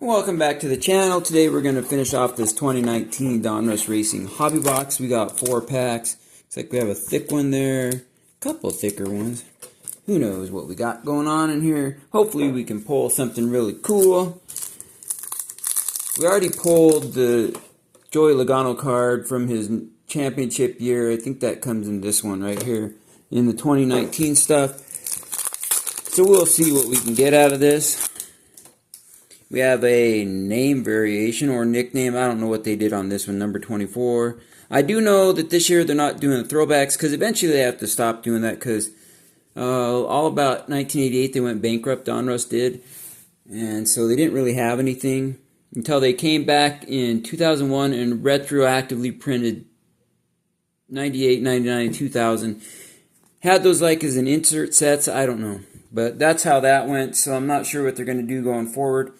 Welcome back to the channel. Today we're going to finish off this 2019 Donruss Racing Hobby Box. We got 4 packs. Looks like we have a thick one there, a couple thicker ones. Who knows what we got going on in here. Hopefully we can pull something really cool. We already pulled the Joey Logano card from his championship year. I think that comes in this one right here in the 2019 stuff. So we'll see what we can get out of this. We have a name variation or nickname. I don't know what they did on this one, number 24. I do know that this year they're not doing the throwbacks because eventually they have to stop doing that because all about 1988 they went bankrupt, Donruss did. And so they didn't really have anything until they came back in 2001 and retroactively printed 98, 99, 2000. Had those like as an insert sets, I don't know. But that's how that went, so I'm not sure what they're going to do going forward.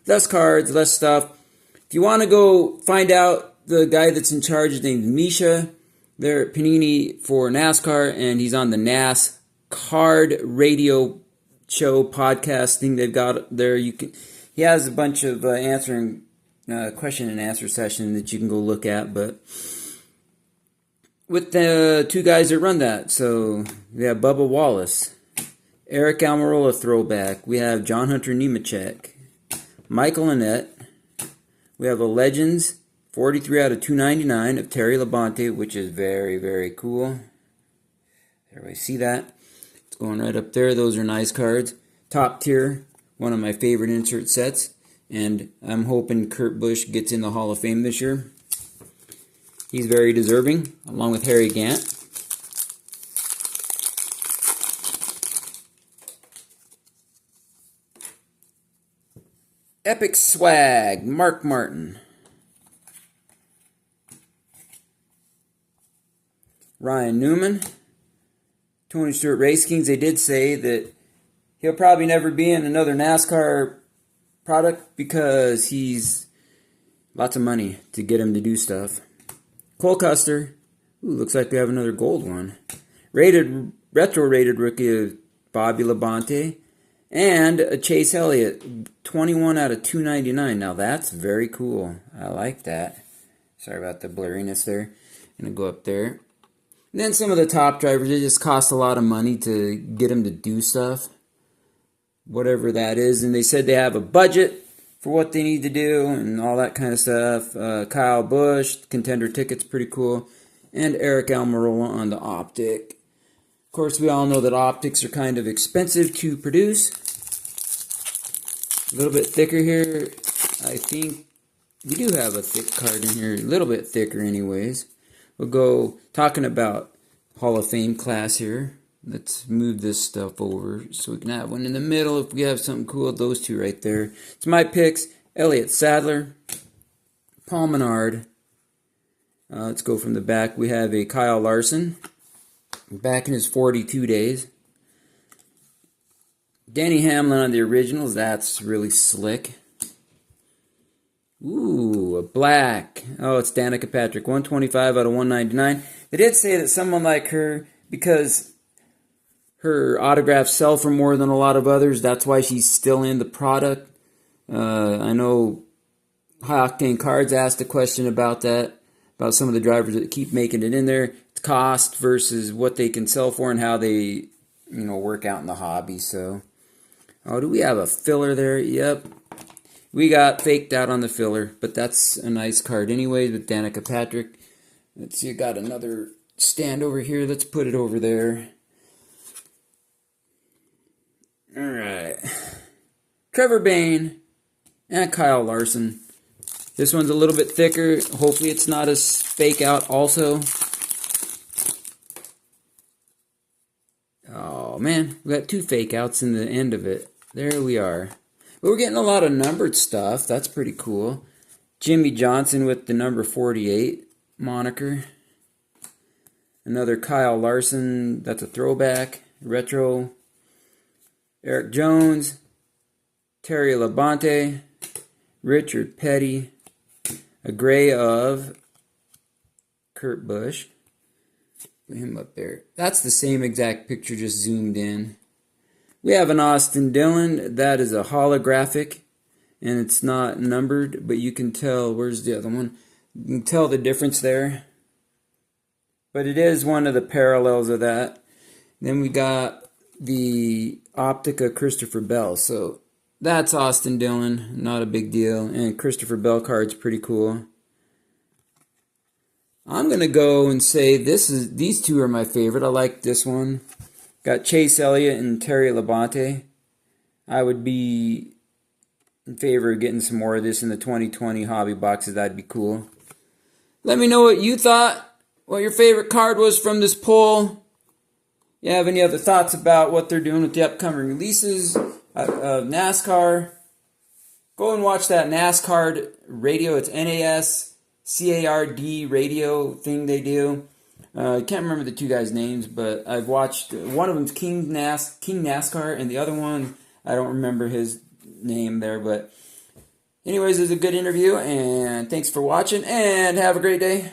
Less cards, less stuff. If you want to go find out the guy that's in charge, his name's Misha. They're at Panini for NASCAR, and he's on the NAS Card Radio Show podcast thing they've got there. He has a bunch of answering question and answer session that you can go look at, but with the 2 guys that run that, so we have Bubba Wallace, Eric Almirola throwback. We have John Hunter Nemechek, Michael Annette. We have a Legends 43 out of 299 of Terry Labonte, which is very, very cool. Everybody see that? It's going right up there. Those are nice cards. Top tier, one of my favorite insert sets. And I'm hoping Kurt Busch gets in the Hall of Fame this year. He's very deserving, along with Harry Gant. Epic Swag, Mark Martin. Ryan Newman. Tony Stewart Race Kings. They did say that he'll probably never be in another NASCAR product because he's lots of money to get him to do stuff. Cole Custer. Ooh, looks like we have another gold one. Retro-rated rookie of Bobby Labonte. And a Chase Elliott, 21 out of 299. Now that's very cool. I like that. Sorry about the blurriness there. I'm going to go up there. And then some of the top drivers, it just costs a lot of money to get them to do stuff. Whatever that is. And they said they have a budget for what they need to do and all that kind of stuff. Kyle Busch, contender tickets, pretty cool. And Eric Almirola on the optic. Of course, we all know that optics are kind of expensive to produce. A little bit thicker here. I think we do have a thick card in here. A little bit thicker anyways. We'll go talking about Hall of Fame class here. Let's move this stuff over so we can have one in the middle if we have something cool. Those 2 right there. It's my picks. Elliott Sadler. Paul Menard. Let's go from the back. We have a Kyle Larson. Back in his 42 days. Denny Hamlin on the originals. That's really slick. Ooh, a black. Oh, it's Danica Patrick. 125 out of 199. They did say that someone like her, because her autographs sell for more than a lot of others, that's why she's still in the product. I know High Octane Cards asked a question about that, about some of the drivers that keep making it in there. Cost versus what they can sell for and how they, work out in the hobby. So, oh, do we have a filler there? Yep. We got faked out on the filler, but that's a nice card anyways with Danica Patrick. Let's see, I got another stand over here. Let's put it over there. All right. Trevor Bayne and Kyle Larson. This one's a little bit thicker. Hopefully it's not as fake out also. Oh man, we got 2 fake outs in the end of it. There we are. But we're getting a lot of numbered stuff. That's pretty cool. Jimmy Johnson with the number 48 moniker. Another Kyle Larson. That's a throwback. Retro. Eric Jones. Terry Labonte. Richard Petty. A gray of Kurt Busch. Put him up there. That's the same exact picture, just zoomed in. We have an Austin Dillon. That is a holographic. and it's not numbered, but you can tell, where's the other one? You can tell the difference there. But it is one of the parallels of that. Then we got the Optica Christopher Bell. So that's Austin Dillon, not a big deal. And Christopher Bell card's pretty cool. I'm gonna go and say these two are my favorite. I like this one. Got Chase Elliott and Terry Labonte. I would be in favor of getting some more of this in the 2020 hobby boxes. That'd be cool. Let me know what you thought, what your favorite card was from this poll. You have any other thoughts about what they're doing with the upcoming releases of NASCAR? Go and watch that NASCAR radio. It's NASCARD radio thing they do. I can't remember the two guys' names, but I've watched. One of them's King NASCAR, and the other one, I don't remember his name there. But anyways, it was a good interview, and thanks for watching, and have a great day.